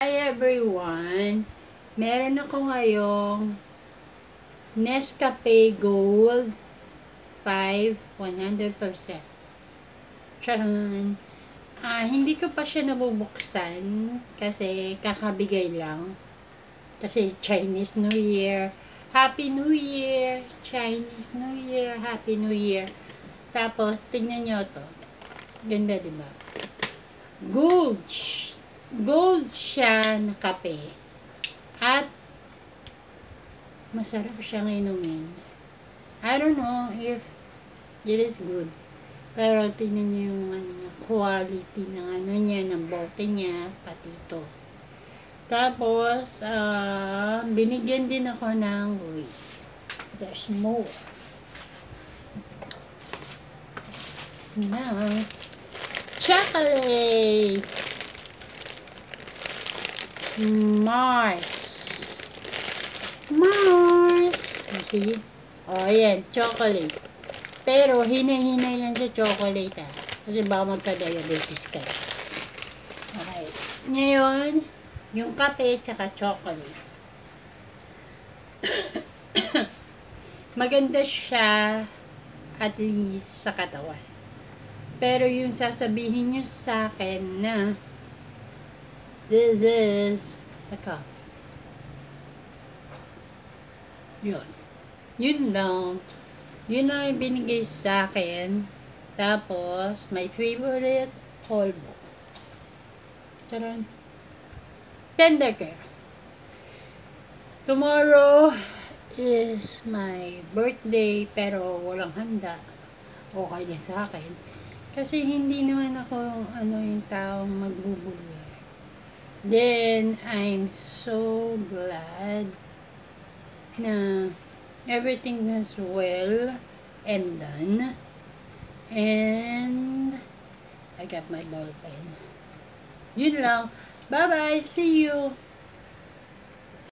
Hi everyone! Meron ako ngayong Nescafe Gold 5 100%. Charan! Hindi ko pa siya nabubuksan kasi kakabigay lang. Kasi Chinese New Year. Happy New Year! Chinese New Year! Happy New Year! Tapos, tingnan nyo to. Ganda, diba? Gold siya na kape. At masarap siyang inumin. I don't know if it is good. Pero tingnan niyo yung quality ng niya, ng bote niya, pati ito. Tapos, binigyan din ako ng, wait, there's more. Now, chocolate! Mars. See? Oh, yan. Chocolate. Pero, hinay-hinay lang sa chocolate, Kasi baka magka-diabetes ka. Okay. Ngayon, yung kape tsaka chocolate. Maganda siya at least sa katawan. Pero yung sasabihin nyo sa akin na this is the cup. Yun lang. Yun lang yung binigay sa akin. Tapos, my favorite polvo. Charan. Tender care. Tomorrow is my birthday pero walang handa. Okay na sa akin. Kasi hindi naman ako yung taong magbubulwer. Then, I'm so glad na everything is well and done. And I got my ball pen. Yun lang. Bye-bye. See you.